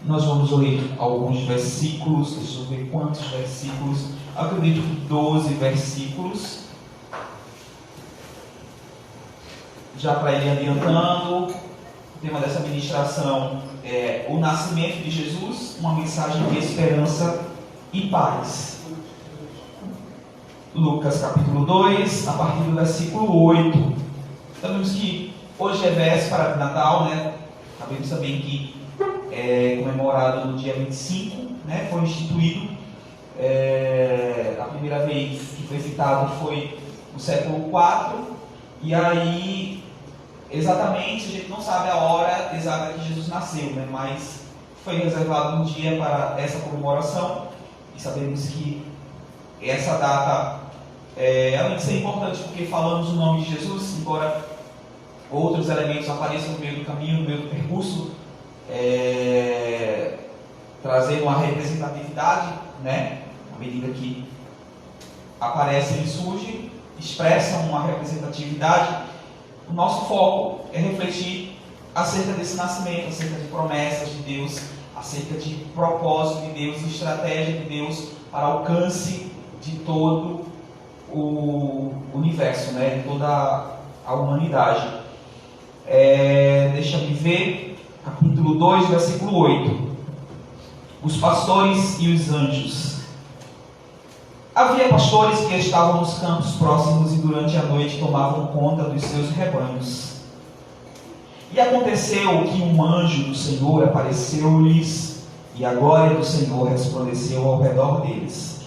Nós vamos ler alguns versículos, deixa eu ver quantos versículos, acredito que 12 versículos. Já para ir adiantando, o tema dessa ministração é o nascimento de Jesus, uma mensagem de esperança e paz. Lucas capítulo 2, a partir do versículo 8. Sabemos que hoje é véspera de Natal, né? Sabemos também que é comemorado no dia 25, né? Foi instituído. A primeira vez que foi citado foi no século IV. E aí, exatamente, a gente não sabe a hora exata que Jesus nasceu, né? Mas foi reservado um dia para essa comemoração. E sabemos que essa data além de ser importante porque falamos o nome de Jesus, embora outros elementos apareçam no meio do caminho, no meio do percurso, trazendo uma representatividade, né? À medida que aparecem e surgem, expressam uma representatividade. O nosso foco é refletir acerca desse nascimento, acerca de promessas de Deus, acerca de propósito de Deus, estratégia de Deus para alcance de todo o universo, né? De toda a humanidade. Deixa-me ver, capítulo 2, versículo 8. Os pastores e os anjos. Havia pastores que estavam nos campos próximos e durante a noite tomavam conta dos seus rebanhos. E aconteceu que um anjo do Senhor apareceu-lhes, e a glória do Senhor resplandeceu ao redor deles.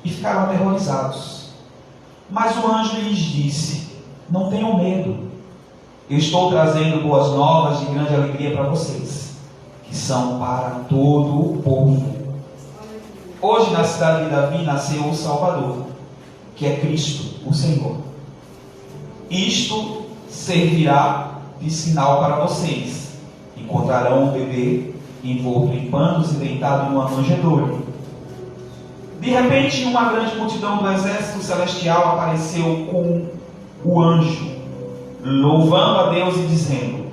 E ficaram aterrorizados. Mas o anjo lhes disse: não tenham medo. Eu estou trazendo boas novas de grande alegria para vocês, que são para todo o povo. Hoje na cidade de Davi nasceu o Salvador, que é Cristo, o Senhor. Isto servirá de sinal para vocês. Encontrarão um bebê envolto em panos e deitado em uma manjedoura. De repente, uma grande multidão do exército celestial apareceu com o anjo, louvando a Deus e dizendo: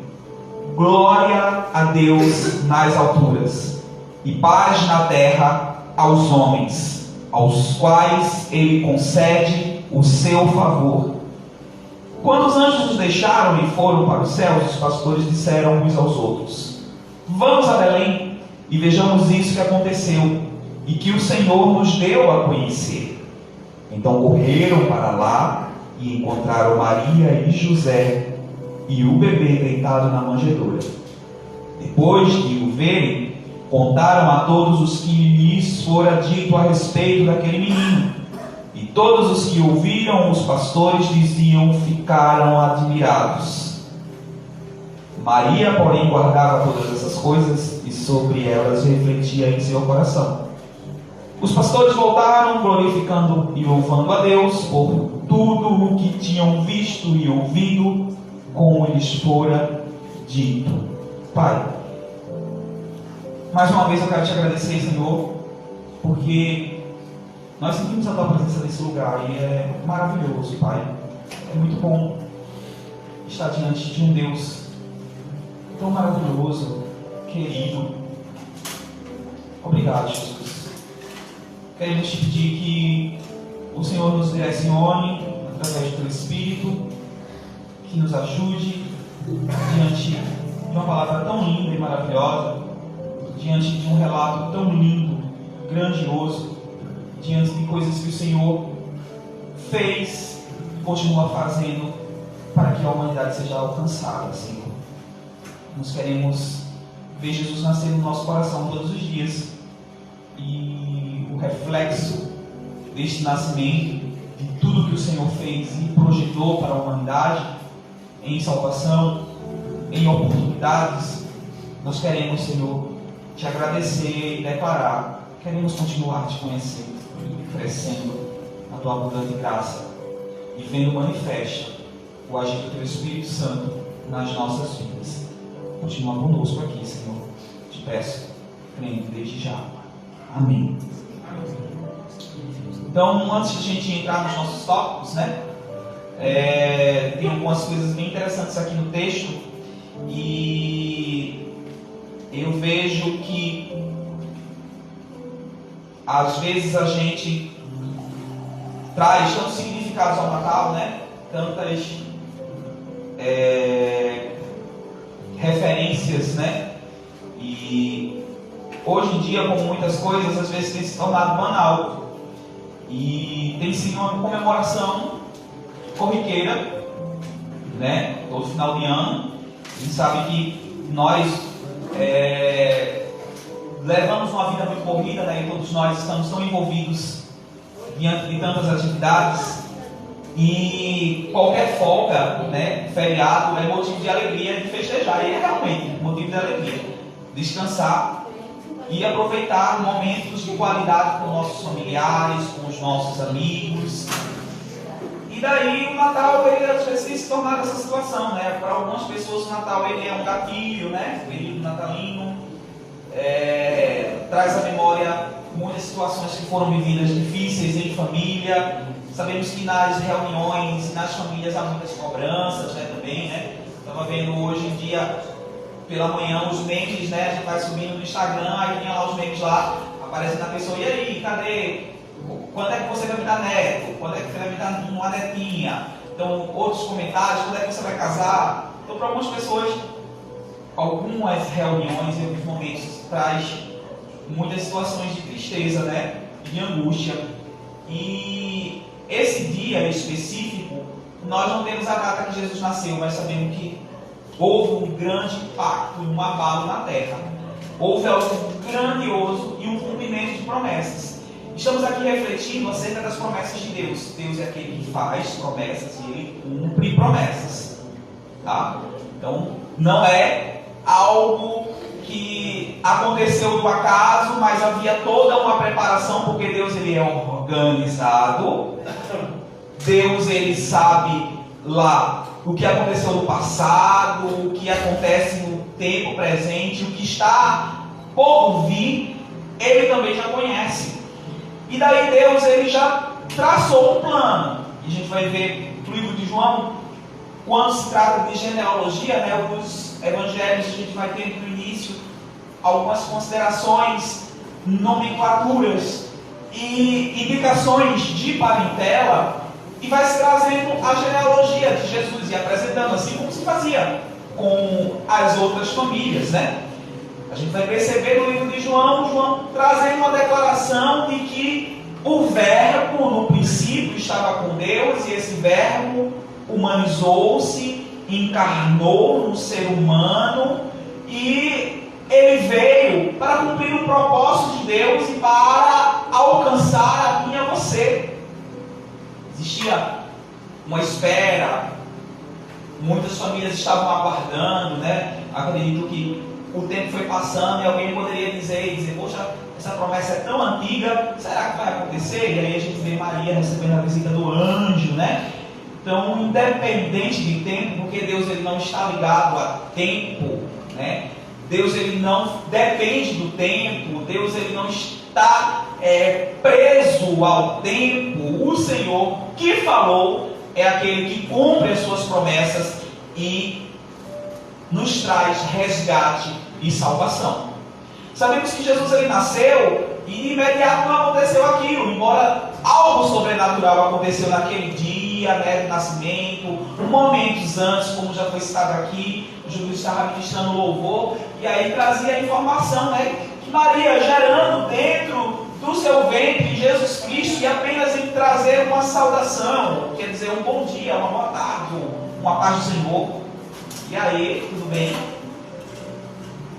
glória a Deus nas alturas, e paz na terra aos homens, aos quais Ele concede o seu favor. Quando os anjos os deixaram e foram para os céus, os pastores disseram uns aos outros: vamos a Belém e vejamos isso que aconteceu e que o Senhor nos deu a conhecer. Então correram para lá e encontraram Maria e José e o bebê deitado na manjedoura. Depois de o verem, contaram a todos os que lhes fora dito a respeito daquele menino. E todos os que ouviram os pastores diziam, ficaram admirados. Maria, porém, guardava todas essas coisas e sobre elas refletia em seu coração. Os pastores voltaram, glorificando e louvando a Deus por tudo o que tinham visto e ouvido, como lhes fora dito. Pai, mais uma vez eu quero te agradecer, Senhor, porque nós sentimos a Tua presença nesse lugar e é maravilhoso, Pai. É muito bom estar diante de um Deus tão maravilhoso, querido. Obrigado, Jesus. Queremos te pedir que o Senhor nos direcione através do Teu Espírito, que nos ajude diante de uma palavra tão linda e maravilhosa, diante de um relato tão lindo, grandioso, diante de coisas que o Senhor fez e continua fazendo para que a humanidade seja alcançada, Senhor. Nós queremos ver Jesus nascer no nosso coração todos os dias e o reflexo deste nascimento, de tudo que o Senhor fez e projetou para a humanidade, em salvação, em oportunidades. Nós queremos, Senhor, te agradecer e declarar, queremos continuar te conhecendo, crescendo na Tua abundante graça e vendo manifesta o agir do Teu Espírito Santo nas nossas vidas. Continua conosco aqui, Senhor. Te peço, crendo desde já. Amém. Então, antes de a gente entrar nos nossos tópicos, né? Tem algumas coisas bem interessantes aqui no texto. E eu vejo que às vezes a gente traz tantos significados ao Natal, né? Tantas referências, né? E hoje em dia, como muitas coisas, às vezes tem se tornado banal. E tem sido uma comemoração corriqueira, né? Todo final de ano. A gente sabe que nós levamos uma vida muito corrida, né? E todos nós estamos tão envolvidos diante de tantas atividades. E qualquer folga, né, feriado, é motivo de alegria, de festejar. E é realmente motivo de alegria. Descansar e aproveitar momentos de qualidade com nossos familiares, com os nossos amigos. E daí o Natal, ele às vezes tem se tornado essa situação, né? Para algumas pessoas o Natal ele é um gatilho, né? O período natalino traz à memória muitas situações que foram vividas difíceis em família. Sabemos que nas reuniões e nas famílias há muitas cobranças, né, também, né? Estava vendo hoje em dia, pela manhã, os memes, né? A gente vai subindo no Instagram, aí tem lá os memes lá, aparecendo a pessoa, e aí, cadê? Quando é que você vai me dar neto? Quando é que você vai me dar uma netinha? Então, outros comentários, quando é que você vai casar? Então, para algumas pessoas, algumas reuniões e alguns momentos traz muitas situações de tristeza, né? De angústia. E esse dia específico, nós não temos a data que Jesus nasceu, mas sabemos que houve um grande impacto e um abalo na terra. Houve algo grandioso e um cumprimento de promessas. Estamos aqui refletindo acerca das promessas de Deus. Deus é aquele que faz promessas e Ele cumpre promessas. Tá? Então, não é algo que aconteceu do acaso, mas havia toda uma preparação, porque Deus ele é organizado. Deus ele sabe lá o que aconteceu no passado, o que acontece no tempo presente, o que está por vir, ele também já conhece. E daí Deus ele já traçou um plano. E a gente vai ver no livro de João, quando se trata de genealogia, né, os evangelhos, a gente vai ter no início algumas considerações, nomenclaturas e indicações de parentela, e vai se trazendo a genealogia de Jesus e apresentando, assim como se fazia com as outras famílias, né? A gente vai perceber no livro de João trazendo uma declaração de que o Verbo no princípio estava com Deus, e esse Verbo humanizou-se, encarnou no ser humano, e ele veio para cumprir o propósito de Deus e para alcançar a mim e a você. Existia uma espera, muitas famílias estavam aguardando, né? Acredito que o tempo foi passando e alguém poderia dizer, poxa, essa promessa é tão antiga, será que vai acontecer? E aí a gente vê Maria recebendo a visita do anjo, né? Então, independente de tempo, porque Deus ele não está ligado a tempo, né? Deus ele não depende do tempo, Deus ele não está preso ao tempo. O Senhor que falou é aquele que cumpre as suas promessas e nos traz resgate e salvação. Sabemos que Jesus ele nasceu e de imediato não aconteceu aquilo, embora algo sobrenatural aconteceu naquele dia, né, do nascimento, momentos antes, como já foi citado aqui. O Júlio estava ministrando louvor e aí trazia a informação, né, que Maria gerando dentro do seu ventre Jesus Cristo, e apenas em trazer uma saudação, quer dizer um bom dia, uma boa tarde, uma paz do Senhor. E aí, tudo bem?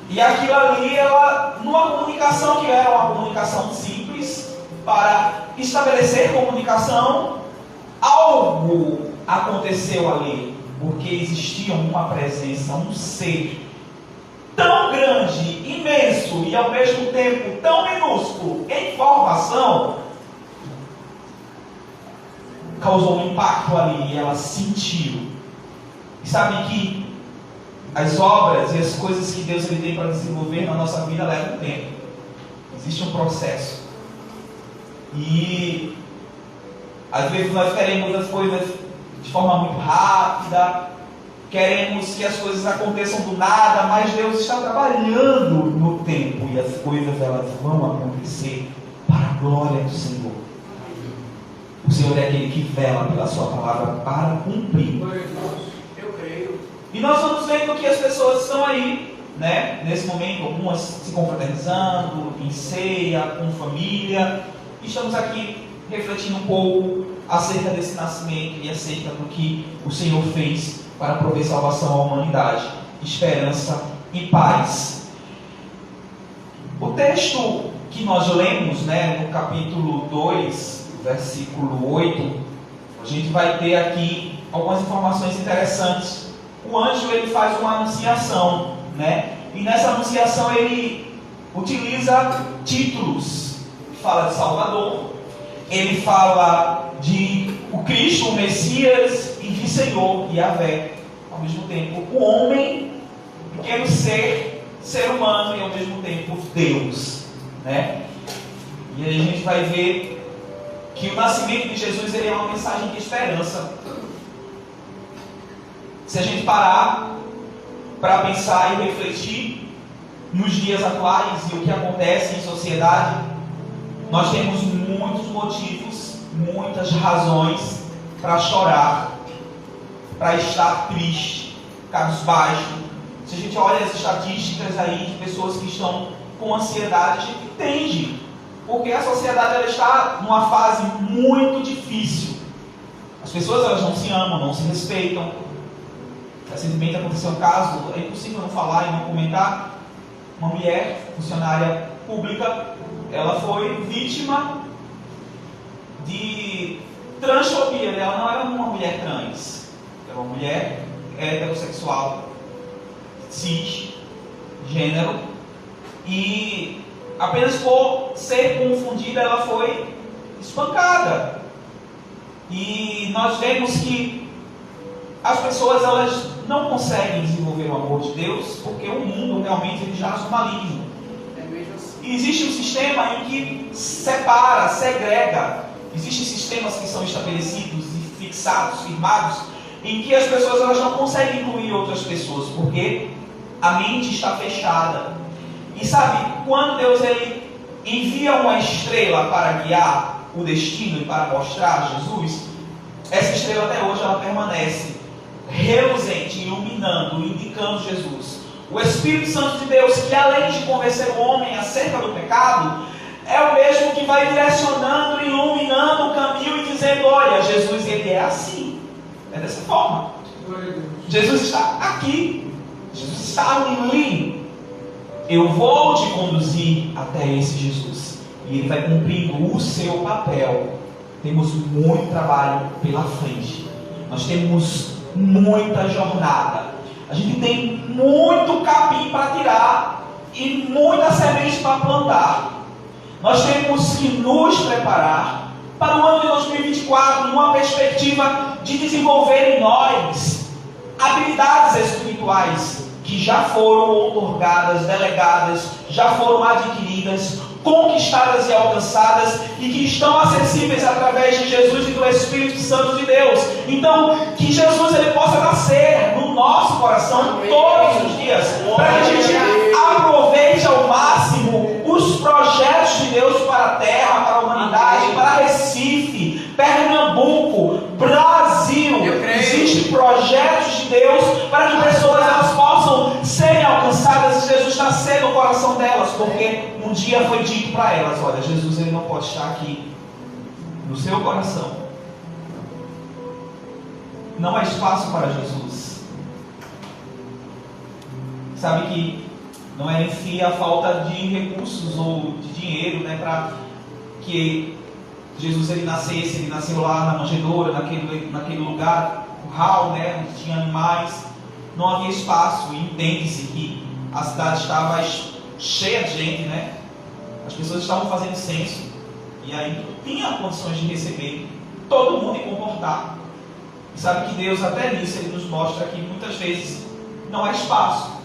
E aquilo ali, ela, numa comunicação que era uma comunicação simples, para estabelecer comunicação, algo aconteceu ali, porque existia uma presença, um ser tão grande, imenso e ao mesmo tempo tão minúsculo em formação, causou um impacto ali e ela sentiu. E sabe que as obras e as coisas que Deus ele tem para desenvolver na nossa vida levam tempo. Existe um processo. E às vezes nós queremos as coisas de forma muito rápida, queremos que as coisas aconteçam do nada, mas Deus está trabalhando no tempo e as coisas elas vão acontecer para a glória do Senhor. O Senhor é aquele que vela pela sua palavra para cumprir. Eu creio. E nós vamos vendo que as pessoas estão aí, né? Nesse momento, algumas se confraternizando, em ceia, com família. E estamos aqui refletindo um pouco acerca desse nascimento e acerca do que o Senhor fez para prover salvação à humanidade, esperança e paz. O texto que nós lemos, né, no capítulo 2, versículo 8, a gente vai ter aqui algumas informações interessantes. O anjo ele faz uma anunciação, né? E nessa anunciação ele utiliza títulos. Fala de Salvador, ele fala de o Cristo, o Messias, e de Senhor, Yahvé. Ao mesmo tempo, o homem, pequeno ser humano, e ao mesmo tempo Deus, né? E aí a gente vai ver que o nascimento de Jesus ele é uma mensagem de esperança. Se a gente parar para pensar e refletir nos dias atuais e o que acontece em sociedade, nós temos muitos motivos, muitas razões para chorar, para estar triste, cabisbaixo. Se a gente olha as estatísticas aí de pessoas que estão com ansiedade, a gente entende, porque a sociedade ela está numa fase muito difícil. As pessoas elas não se amam, não se respeitam. Recentemente aconteceu um caso, é impossível não falar e não comentar. Uma mulher, funcionária pública, ela foi vítima de transfobia. Ela não era uma mulher trans, era uma mulher heterossexual, cisgênero, e apenas por ser confundida ela foi espancada. E nós vemos que as pessoas elas não conseguem desenvolver o amor de Deus porque o mundo realmente ele jaz no maligno. E existe um sistema em que separa, segrega. Existem sistemas que são estabelecidos e fixados, firmados, em que as pessoas elas não conseguem incluir outras pessoas porque a mente está fechada. E sabe, quando Deus ele envia uma estrela para guiar o destino e para mostrar Jesus, essa estrela até hoje ela permanece reluzente, iluminando, indicando Jesus. O Espírito Santo de Deus, que além de convencer o homem acerca do pecado, é o mesmo que vai direcionando, iluminando o caminho e dizendo: olha, Jesus ele é assim, é dessa forma. Jesus está aqui, Jesus está ali. Eu vou te conduzir até esse Jesus. E ele vai cumprindo o seu papel. Temos muito trabalho pela frente. Nós temos muita jornada. A gente tem muito capim para tirar e muita semente para plantar. Nós temos que nos preparar para o ano de 2024 numa perspectiva de desenvolver em nós habilidades espirituais que já foram outorgadas, delegadas, já foram adquiridas, conquistadas e alcançadas e que estão acessíveis através de Jesus e do Espírito Santo de Deus. Então, que Jesus ele possa nascer no nosso coração todos os dias, para que a gente aproveite ao máximo os projetos de Deus para a terra, para a humanidade, para Recife, Pernambuco, Brasil. Existem projetos de Deus para que pessoas elas possam serem alcançadas e Jesus nascer no coração delas, porque um dia foi dito para elas: olha, Jesus ele não pode estar aqui no seu coração. Não há espaço para Jesus. Sabe que não é em si a falta de recursos ou de dinheiro, né, para que Jesus ele nascesse. Ele nasceu lá na manjedoura, naquele lugar, curral, né, onde tinha animais. Não havia espaço, e entende-se que a cidade estava cheia de gente, né? As pessoas estavam fazendo censo, e aí não tinha condições de receber todo mundo e comportar. E sabe que Deus até nisso ele nos mostra que muitas vezes não há espaço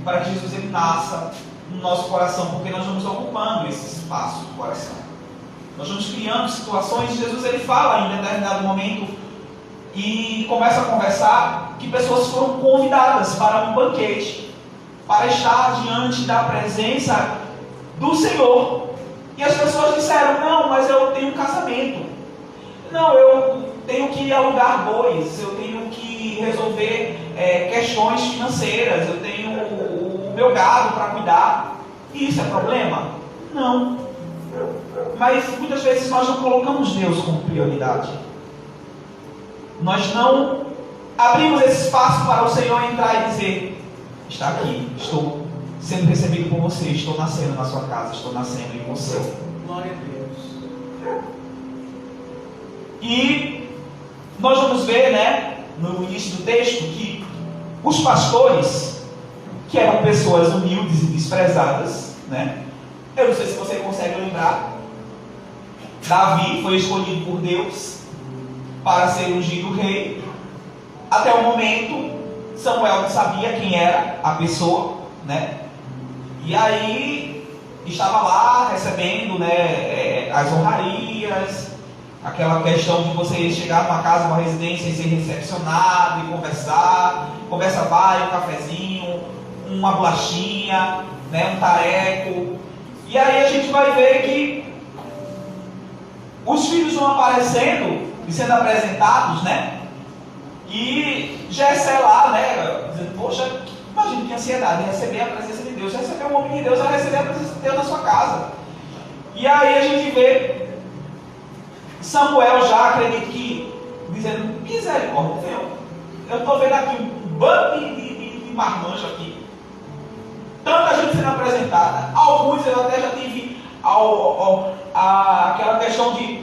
para que Jesus ele nasça no nosso coração, porque nós vamos ocupando esse espaço do coração. Nós vamos criando situações. Jesus ele fala em determinado momento e começa a conversar que pessoas foram convidadas para um banquete, para estar diante da presença do Senhor. E as pessoas disseram: não, mas eu tenho um casamento. Não, eu tenho que alugar bois, eu tenho que resolver questões financeiras, eu tenho o meu gado para cuidar. E isso é problema? Não. Mas muitas vezes nós não colocamos Deus como prioridade. Nós não abrimos esse espaço para o Senhor entrar e dizer: está aqui, estou sendo recebido por você, estou nascendo na sua casa, estou nascendo em você. Glória a Deus. E nós vamos ver, né, no início do texto, que os pastores, que eram pessoas humildes e desprezadas, né? Eu não sei se você consegue lembrar, Davi foi escolhido por Deus para ser ungido rei. Até o momento, Samuel não sabia quem era a pessoa, né? E aí estava lá recebendo, né, as honrarias, aquela questão de você chegar numa casa, numa residência e ser recepcionado e conversar. Conversa vai, um cafezinho, uma bolachinha, né, um tareco. E aí a gente vai ver que os filhos vão aparecendo e sendo apresentados, né? E Jessé lá, né, dizendo: poxa, imagina que ansiedade, receber a presença de Deus. Receber um homem de Deus é receber a presença de Deus na sua casa. E aí a gente vê Samuel já, acredito que, dizendo: misericórdia, Senhor, eu estou vendo aqui um bando de marmanjo aqui. Tanta gente sendo apresentada. Alguns eu até já tive aquela questão de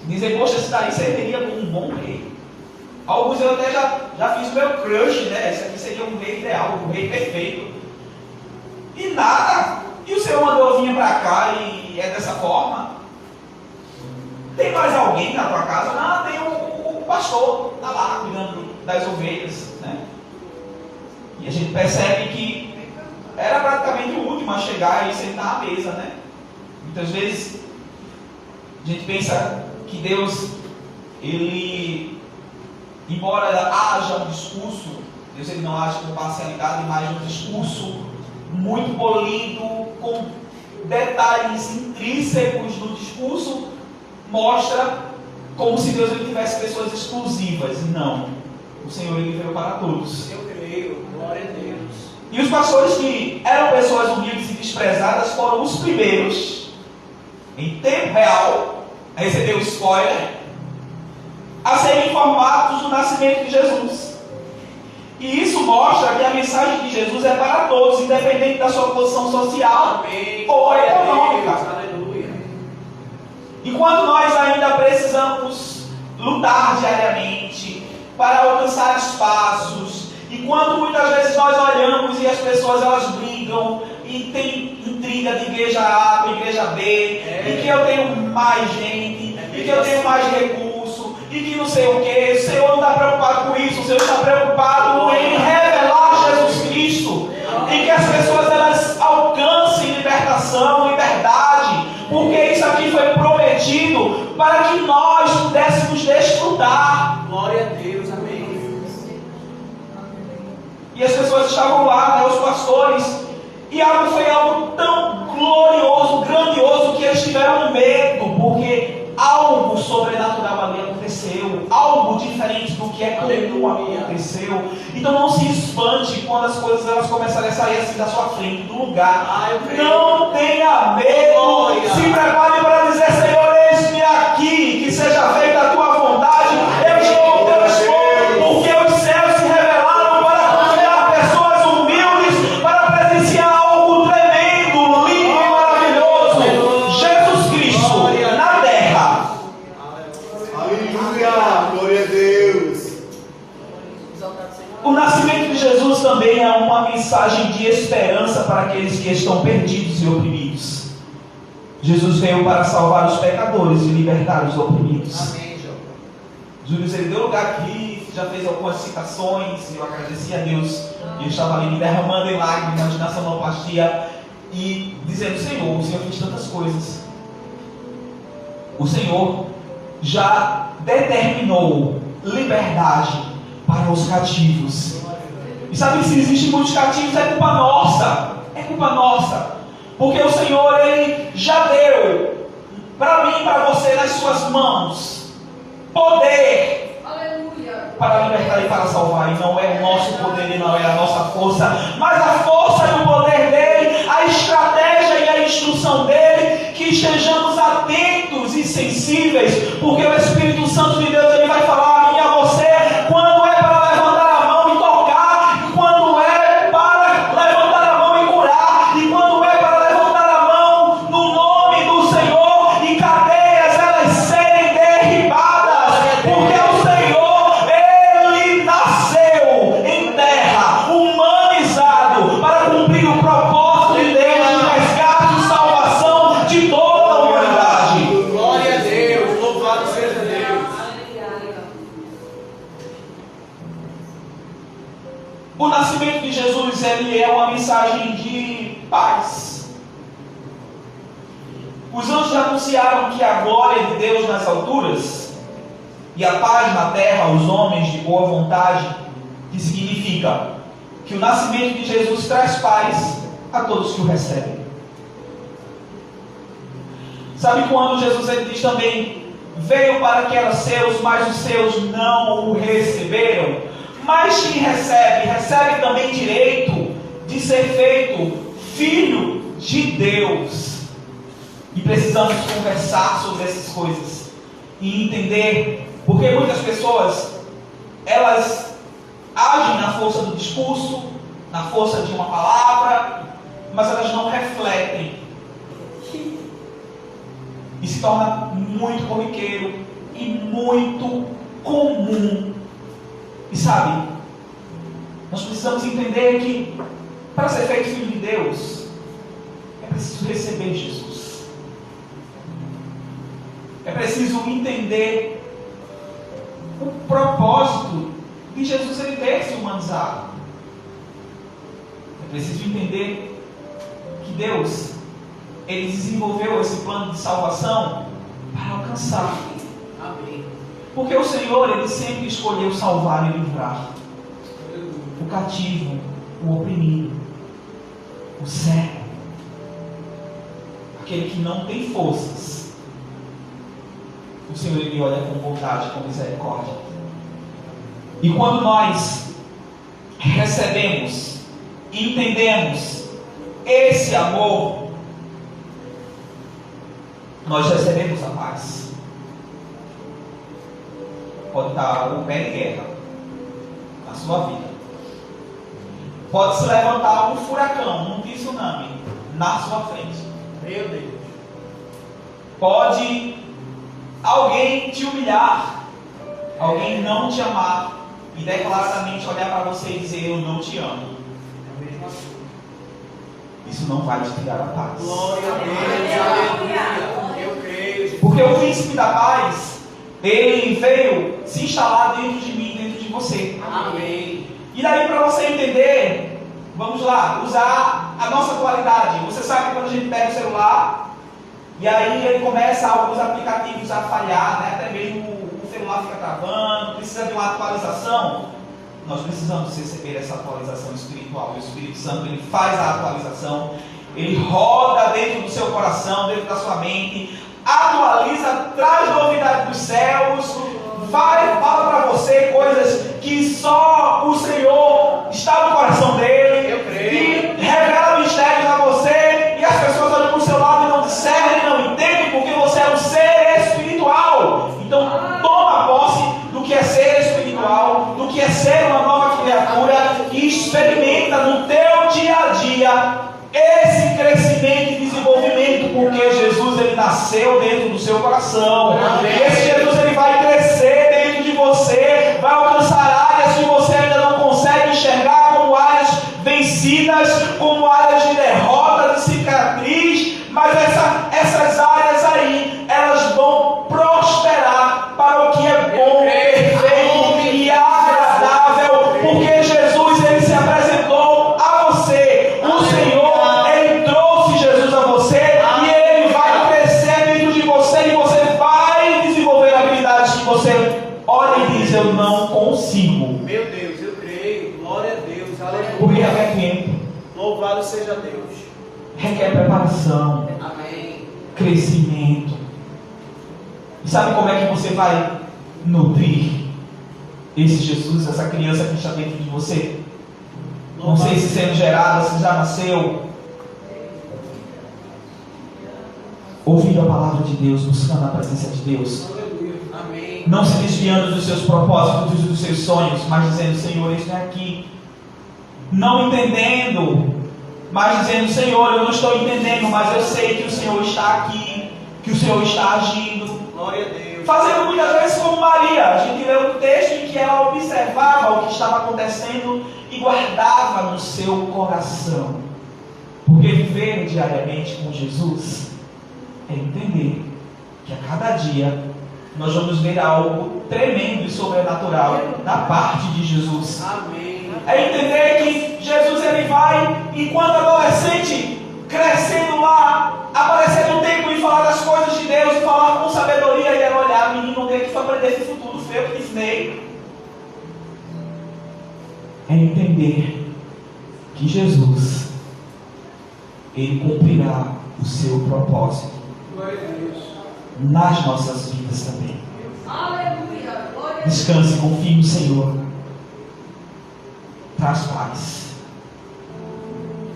dizer: poxa, esse daí serviria como um bom rei. Alguns eu até já fiz o meu crush, né? Esse aqui seria um rei ideal, um rei perfeito. E nada. E o Senhor mandou eu vir para cá e é dessa forma. Tem mais alguém na tua casa? Não, tem o pastor, está lá cuidando das ovelhas, né? E a gente percebe que era praticamente o último a chegar e sentar à mesa, né? Muitas vezes a gente pensa que Deus, ele, embora haja um discurso, Deus ele não age com parcialidade, mas um discurso muito polido, com detalhes intrínsecos no discurso, mostra como se Deus ele tivesse pessoas exclusivas. Não, o Senhor ele veio para todos. Eu creio, glória a Deus. E os pastores que eram pessoas humildes e desprezadas foram os primeiros, em tempo real, a receber o spoiler, a serem informados do nascimento de Jesus. E isso mostra que a mensagem de Jesus é para todos, independente da sua posição social. Amém. Ou econômica. Aleluia. Enquanto nós ainda precisamos lutar diariamente para alcançar espaços, enquanto muitas vezes nós olhamos e as pessoas elas brigam e tem intriga de igreja A com igreja B, e que eu tenho mais gente, e que eu tenho mais recurso, e que não sei o que, o Senhor não está preocupado com isso, o Senhor está preocupado em revelar Jesus Cristo, em que as pessoas elas alcancem libertação, liberdade, porque isso aqui foi prometido para que nós pudéssemos desfrutar. Glória a Deus, amém. E as pessoas estavam lá, né, os pastores, e foi algo tão glorioso, grandioso, que eles tiveram medo, porque algo sobrenatural ali aconteceu, algo diferente do que é comum aconteceu. Então não se espante quando as coisas elas começarem a sair assim da sua frente, do lugar. Não tenha medo, se prepare para dizer: Senhor, eis-me aqui, que seja feita a tua vontade. Eu estou ao teu dispor, porque os céus se revelaram para convidar pessoas humildes para presenciar algo tremendo, lindo e maravilhoso. Jesus Cristo na terra. Aleluia, glória a Deus. O nascimento de Jesus também é uma mensagem de esperança para aqueles que estão perdidos e oprimidos. Jesus veio para salvar os pecadores e libertar os oprimidos. Amém, João. Júlio, ele deu lugar aqui, já fez algumas citações, eu agradeci a Deus. E eu estava ali me derramando em lágrimas na sonoplastia e dizendo: Senhor, o Senhor fez tantas coisas. O Senhor já determinou liberdade para os cativos. E sabe que se existem muitos cativos, é culpa nossa. É culpa nossa. Porque o Senhor, Ele já deu para mim e para você nas suas mãos poder para libertar e para salvar. E não é o nosso poder e não é a nossa força, mas a força e o poder dele, a estratégia e a instrução dele, que estejamos atentos e sensíveis, porque o Espírito Santo de Deus, ele vai falar a mim e a você quando é para levantar a mão e tocar, e quando é para levantar a mão e curar, e quando é para levantar a mão no nome do Senhor e cadeias elas serem derribadas, porque o Senhor, ele nasceu em terra, humanizado, para cumprir o propósito de Deus de resgate e salvação de toda a humanidade. Glória a Deus, louvado seja Deus. O nascimento de Jesus, ele é uma mensagem de paz. Os anjos anunciaram que a glória de Deus nas alturas e a paz na terra aos homens de boa vontade, que significa que o nascimento de Jesus traz paz a todos que o recebem. Sabe quando Jesus, ele diz também: veio para que eram seus, mas os seus não o receberam? Mas quem recebe, recebe também direito de ser feito filho de Deus. E precisamos conversar sobre essas coisas e entender, porque muitas pessoas, elas agem na força do discurso, na força de uma palavra, mas elas não refletem. E se torna muito corriqueiro e muito comum. E sabe, nós precisamos entender que para ser feito filho de Deus, é preciso receber Jesus. É preciso entender o propósito de Jesus ele ter se humanizado. É preciso entender que Deus, ele desenvolveu esse plano de salvação para alcançar. Amém. Porque o Senhor, ele sempre escolheu salvar e livrar o cativo, o oprimido, o cego, aquele que não tem forças. O Senhor, ele olha com bondade, com misericórdia. E quando nós recebemos e entendemos esse amor, nós recebemos a paz. Pode estar o pé de guerra na sua vida. Pode se levantar um furacão, um tsunami na sua frente. Meu Deus. Pode alguém te humilhar, alguém não te amar e declaradamente olhar para você e dizer: eu não te amo. É a mesma coisa. Isso não vai te tirar a paz. Glória a Deus, aleluia. Eu creio. Porque o príncipe da paz, ele veio se instalar dentro de mim, dentro de você. Amém. E daí, para você entender, vamos lá, usar a nossa atualidade. Você sabe que quando a gente pega o celular, e aí ele começa alguns aplicativos a falhar, né? Até mesmo o celular fica travando, precisa de uma atualização. Nós precisamos receber essa atualização espiritual. O Espírito Santo, ele faz a atualização, ele roda dentro do seu coração, dentro da sua mente, atualiza, traz novidade dos céus, fala para você coisas que só o Senhor está no coração dele. Eu creio. E revela mistérios a você, e as pessoas olham para o seu lado e não discernem, não entendem, porque você é um ser espiritual. Então toma posse do que é ser espiritual, do que é ser uma nova criatura, e experimenta no teu dia a dia esse crescimento e desenvolvimento, porque Jesus, ele nasceu dentro do seu coração. Amém. E esse Jesus, ele vai crescer dentro de você, vai alcançar áreas que você ainda não consegue enxergar como áreas vencidas, como áreas de derrota, de cicatriz, mas essas áreas aí, elas vão prosperar para o que é bom, perfeito e agradável, porque Jesus, ele se apresentou a você. O Senhor, ele trouxe Jesus a você, e ele vai crescer dentro de você, e você vai desenvolver habilidades que você olha e diz: eu não consigo. Meu expansão, Amém. crescimento. E sabe como é que você vai nutrir esse Jesus, essa criança que está dentro de você? Não sei se sendo gerada, se já nasceu. Ouvindo a palavra de Deus, buscando a presença de Deus. Amém. Não se desviando dos seus propósitos, dos seus sonhos, mas dizendo: Senhor, este é aqui. Não entendendo, mas dizendo: Senhor, eu não estou entendendo, mas eu sei que o Senhor está aqui, que o Senhor está agindo. Glória a Deus. Fazendo muitas vezes como Maria. A gente lê um texto em que ela observava o que estava acontecendo e guardava no seu coração. Porque viver diariamente com Jesus é entender que a cada dia nós vamos ver algo tremendo e sobrenatural da parte de Jesus. Amém. É entender que Jesus ele vai, enquanto adolescente, crescendo lá, aparecer no templo e falar das coisas de Deus, e falar com sabedoria, e ela olhar: menino, onde é que foi aprender esse futuro feio que ensinei? É entender que Jesus, ele cumprirá o seu propósito Glória a Deus. nas nossas vidas também. Aleluia. Glória a Deus. Descanse, confie no Senhor. Traz paz.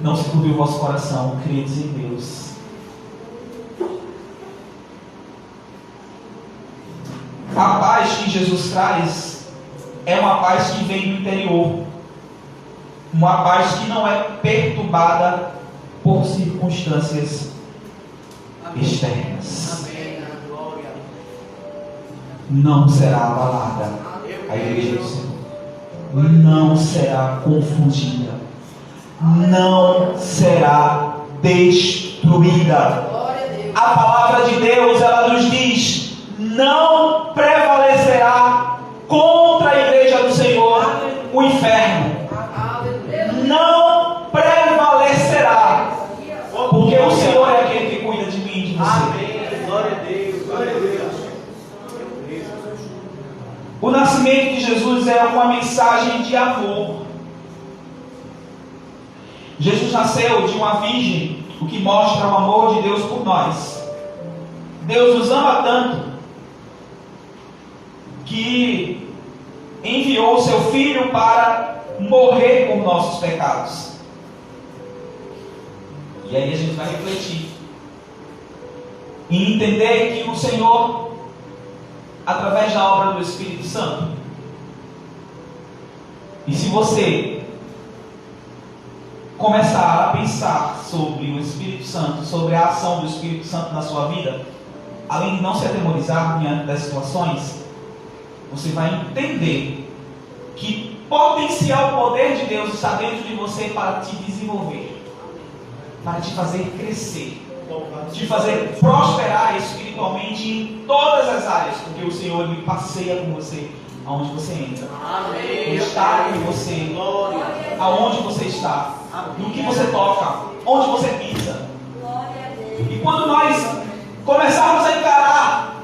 Não se turbe o vosso coração, credes em Deus. A paz que Jesus traz é uma paz que vem do interior. Uma paz que não é perturbada por circunstâncias externas. Amém. Glória. Não será abalada a igreja do Senhor. Não será confundida. Não será destruída. Glória a Deus. A palavra de Deus, ela nos diz: não prevalecerá contra a igreja do Senhor o inferno. Aleluia. Não prevalecerá, porque o Senhor é aquele que cuida de mim e de você. Amém. Glória a Deus. Glória a Deus. O nascimento de Jesus é uma mensagem de amor. Jesus nasceu de uma virgem, o que mostra o amor de Deus por nós. Deus nos ama tanto que enviou o seu Filho para morrer por nossos pecados. E aí a gente vai refletir e entender que o Senhor, através da obra do Espírito Santo, e se você começar a pensar sobre o Espírito Santo, sobre a ação do Espírito Santo na sua vida, além de não se atemorizar diante das situações, você vai entender que potencial poder de Deus está dentro de você para te desenvolver, para te fazer crescer, te fazer prosperar espiritualmente em todas as áreas, porque o Senhor ele passeia com você aonde você entra. Amém. Ele está com você, Glória. aonde você está, no que você toca, onde você pisa. Glória a Deus. E quando nós começarmos a encarar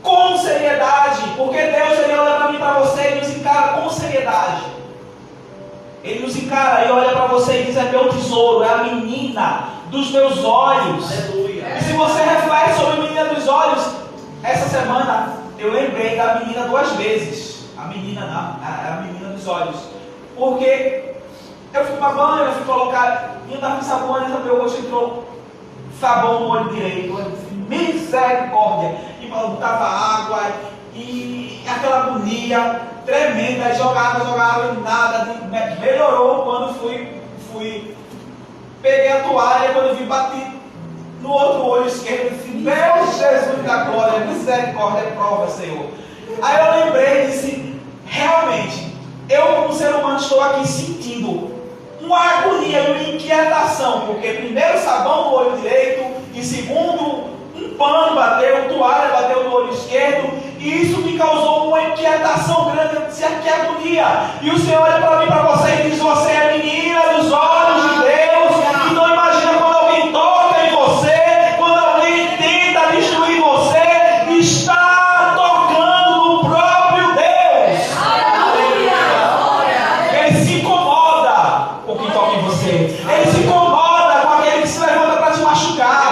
com seriedade, porque Deus ele olha para mim e para você e nos encara com seriedade. Ele nos encara e olha para você e diz: é meu tesouro, é a menina dos meus olhos. Aleluia. E se você reflete sobre a menina dos olhos, essa semana eu lembrei da menina 2 vezes. A menina dos olhos. Porque eu fui tomar banho, eu fui colocar, e eu estava com sabão, e no meu rosto entrou sabão no olho direito. Eu disse: misericórdia! E botava água, e aquela agonia tremenda, aí jogava e nada. Melhorou quando fui peguei a toalha, quando eu vi, bati no outro olho esquerdo e disse: meu Jesus da glória, misericórdia, prova, Senhor. Aí eu lembrei e disse: realmente, eu como ser humano estou aqui sentindo uma agonia e uma inquietação, porque primeiro sabão no olho direito, e segundo um pano bateu, toalha bateu no olho esquerdo, e isso me causou uma inquietação grande. Eu disse: que agonia! E o Senhor olha para mim, para você, e diz: você é menina dos olhos de Deus. Então imagina quando alguém toca em você, quando alguém tenta destruir você, está tocando no próprio Deus. Ele se incomoda com quem toca em você. Ele se incomoda com aquele que se levanta para te machucar.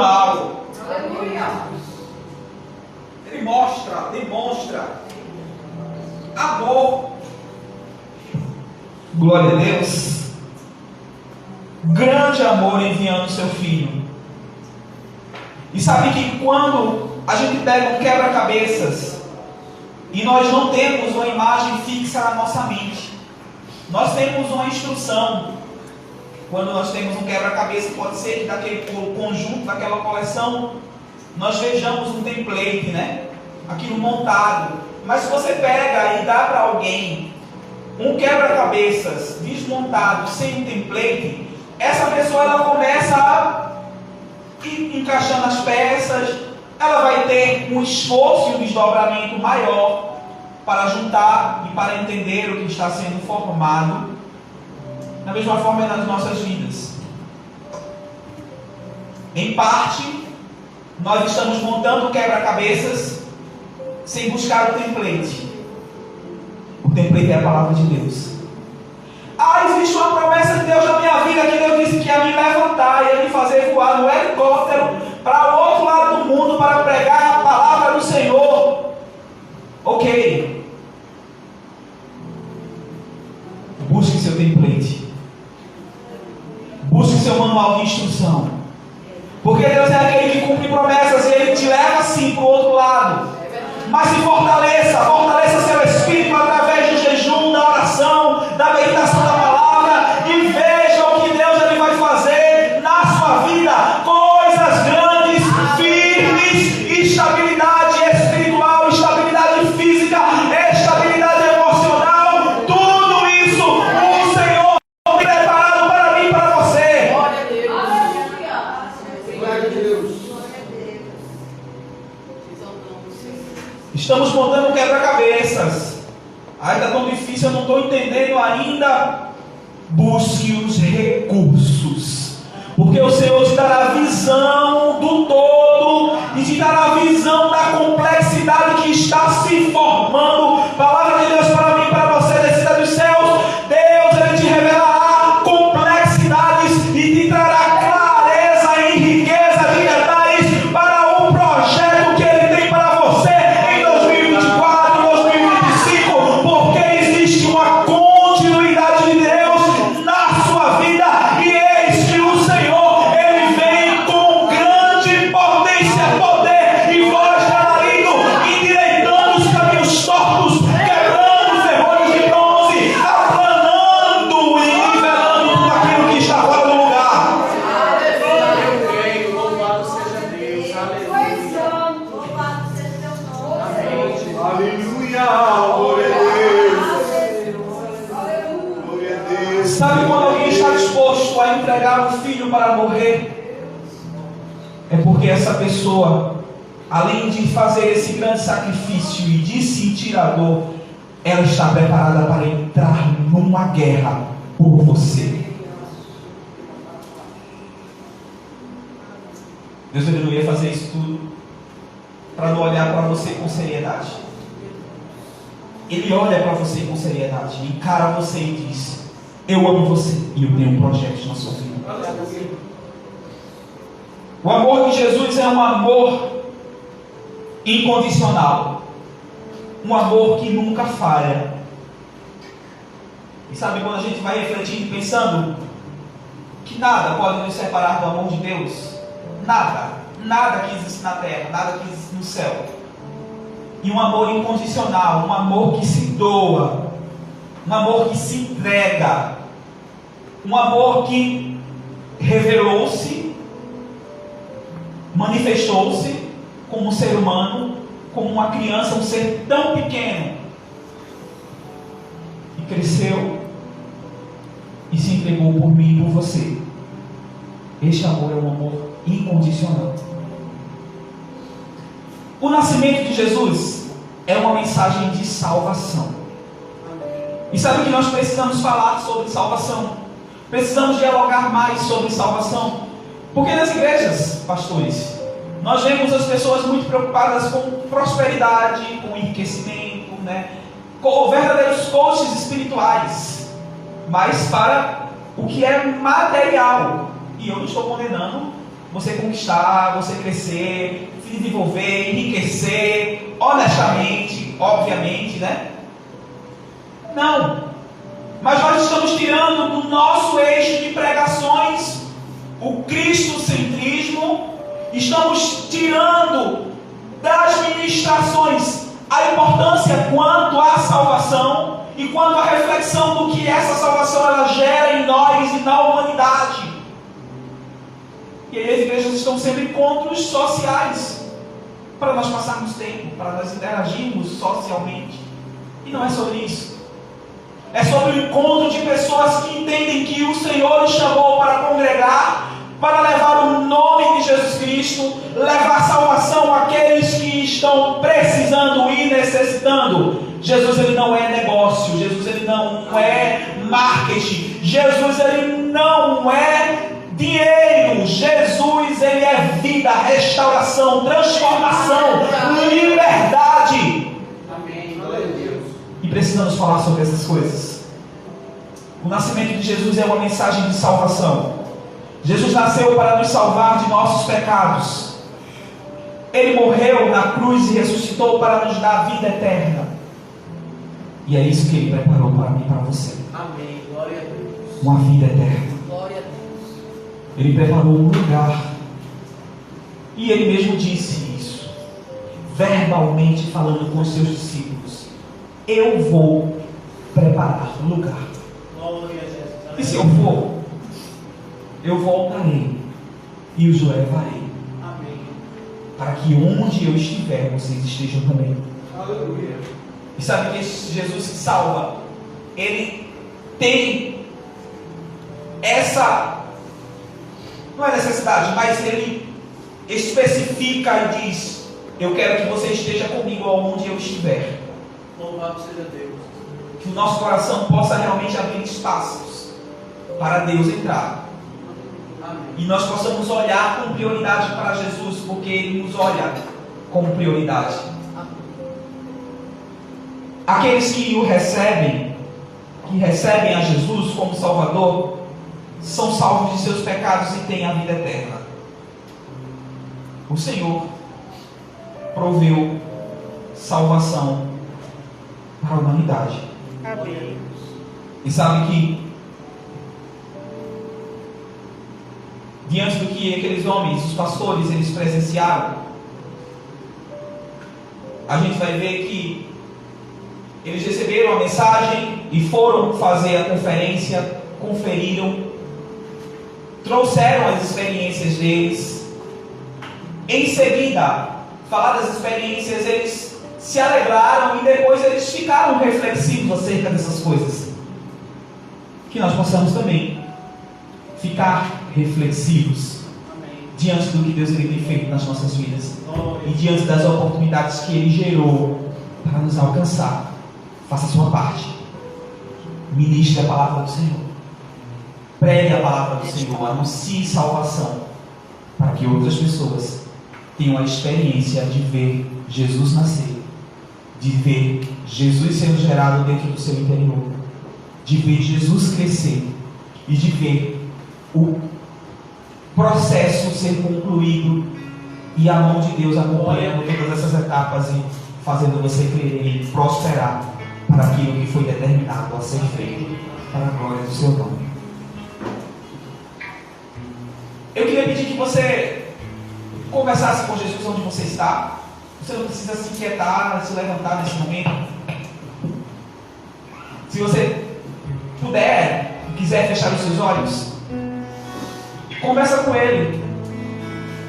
mal. Aleluia. Ele demonstra amor. Glória a Deus. Grande amor enviando o seu filho. E sabe que quando a gente pega um quebra-cabeças e nós não temos uma imagem fixa na nossa mente, nós temos uma instrução. Quando nós temos um quebra-cabeça, pode ser que daquele conjunto, daquela coleção, nós vejamos um template, né? Aquilo montado. Mas se você pega e dá para alguém um quebra-cabeças desmontado, sem um template, essa pessoa ela começa a ir encaixando as peças, ela vai ter um esforço e um desdobramento maior para juntar e para entender o que está sendo formado. Da mesma forma é nas nossas vidas. Em parte, nós estamos montando quebra-cabeças sem buscar o template. O template é a palavra de Deus. Existe uma promessa de Deus na minha vida, que Deus disse que ia me levantar, ia me fazer voar no helicóptero para o outro lado do mundo para pregar a palavra do Senhor. Ok. Busque seu template. Busque seu manual de instrução. Porque Deus é aquele que cumpre promessas e Ele te leva assim para o outro lado. Mas se fortaleça seu espírito através do jejum, da oração, da meditação da palavra, e veja o que Deus ele vai fazer na sua vida. Coisas grandes, firmes, estabilidade espiritual, estabilidade física, estabilidade emocional, tudo isso o Senhor tem preparado para mim e para você. Glória a Deus. Aleluia. Glória a Deus. Estamos montando um quebra-cabeças. Está tão difícil, eu não estou entendendo ainda. Busque os recursos, porque o Senhor te dará a visão do todo e te dará a visão da complexidade que está se formando. Palavra de Deus para mim e para você, descida dos céus. Deus ele te revelará complexidades e te trará clareza e riqueza de detalhes para o projeto que Ele tem para você em 2024, 2025, porque existe uma continuidade de Deus na sua vida, e eis que o Senhor ele vem com grande potência, poder e voz de alarido, endireitando os caminhos tortos, quebrando os ferrolhos de bronze, aplanando e nivelando tudo aquilo que está fora do lugar. Eu creio, louvado seja Deus. Aleluia. Louvado seja teu nome. Aleluia. Glória a Deus. Glória a Deus. Sabe quando alguém está disposto a entregar um filho para morrer? É porque essa pessoa, além de fazer esse grande sacrifício e de sentir a dor, ela está preparada para entrar numa guerra por você. Deus ele não ia fazer isso tudo para não olhar para você com seriedade. Ele olha para você com seriedade, encara você e diz: eu amo você e eu tenho um projeto na sua vida. O amor de Jesus é um amor incondicional, um amor que nunca falha. E sabe quando a gente vai refletindo e pensando que nada pode nos separar do amor de Deus? Nada que existe na terra, nada que existe no céu. E um amor incondicional, um amor que se doa, um amor que se entrega, um amor que revelou-se, manifestou-se como um ser humano, como uma criança, um ser tão pequeno, e cresceu e se entregou por mim e por você. Este amor é um amor incondicional. O nascimento de Jesus é uma mensagem de salvação. E sabe que nós precisamos falar sobre salvação? Precisamos dialogar mais sobre salvação. Porque nas igrejas, pastores, nós vemos as pessoas muito preocupadas com prosperidade, com enriquecimento, com verdadeiros coaches espirituais, mas para o que é material. E eu não estou condenando você conquistar, você crescer, se desenvolver, enriquecer, honestamente, obviamente, né? Não. Mas nós estamos tirando do nosso eixo de pregações o cristocentrismo, estamos tirando das ministrações a importância quanto à salvação e quanto à reflexão do que essa salvação ela gera em nós e na humanidade. E aí as igrejas estão sendo encontros sociais para nós passarmos tempo, para nós interagirmos socialmente. E não é sobre isso. É sobre o encontro de pessoas que entendem que o Senhor os chamou para congregar, para levar o nome de Jesus Cristo, levar salvação àqueles que estão precisando e necessitando. Jesus ele não é negócio, Jesus ele não é marketing, Jesus ele não é dinheiro, Jesus ele é vida, restauração, transformação, liberdade. Amém. Glória a Deus. E precisamos falar sobre essas coisas. O nascimento de Jesus é uma mensagem de salvação. Jesus nasceu para nos salvar de nossos pecados. Ele morreu na cruz e ressuscitou para nos dar a vida eterna. E é isso que Ele preparou para mim e para você. Amém. Glória a Deus. Uma vida eterna. Glória a Deus. Ele preparou um lugar. E Ele mesmo disse isso, verbalmente falando com os seus discípulos: eu vou preparar um lugar. Glória a Jesus. E se eu for, eu voltarei e os levarei, Amém. para que onde eu estiver, vocês estejam também. Aleluia. E sabe que esse Jesus que salva, Ele tem essa, não é necessidade, mas Ele especifica e diz: eu quero que você esteja comigo aonde eu estiver. Louvado seja Deus. Que o nosso coração possa realmente abrir espaços para Deus entrar. Amém. E nós possamos olhar com prioridade para Jesus, porque Ele nos olha como prioridade. Aqueles que o recebem, que recebem a Jesus como Salvador, são salvos de seus pecados e têm a vida eterna. O Senhor proveu salvação para a humanidade. Amém. E sabe que, diante do que aqueles homens, os pastores, eles presenciaram, a gente vai ver que eles receberam a mensagem e foram fazer a conferência, conferiram, trouxeram as experiências deles. Em seguida, falar das experiências, eles se alegraram e depois eles ficaram reflexivos acerca dessas coisas. Que nós possamos também ficar reflexivos diante do que Deus ele tem feito nas nossas vidas e diante das oportunidades que Ele gerou para nos alcançar. Faça a sua parte. Ministre a palavra do Senhor. Pregue a palavra do Senhor. Anuncie salvação para que outras pessoas tenham a experiência de ver Jesus nascer, de ver Jesus sendo gerado dentro do seu interior, de ver Jesus crescer e de ver o processo ser concluído e a mão de Deus acompanhando todas essas etapas e fazendo você crer e prosperar para aquilo que foi determinado a ser feito para a glória do seu nome. Eu queria pedir que você conversasse com Jesus onde você está. Você não precisa se inquietar, se levantar nesse momento. Se você puder e quiser fechar os seus olhos, conversa com Ele.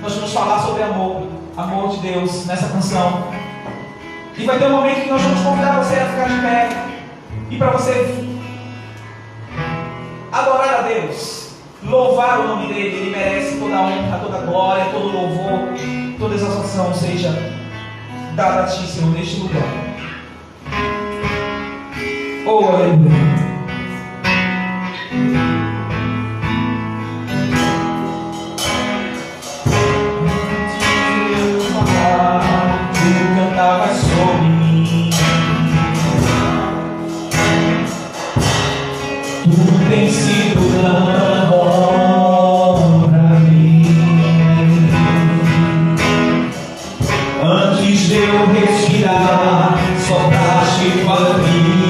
Nós vamos falar sobre amor de Deus nessa canção. E vai ter um momento que nós vamos convidar você a ficar de pé e para você adorar a Deus, louvar o nome dEle. Ele merece toda a honra, toda a glória, todo o louvor, toda a exaltação seja dada a Ti, Senhor, neste lugar. Oh, aleluia. Cantava sobre mim. Tu tens sido tão bom pra mim. Antes de eu respirar, sopraste tua vida.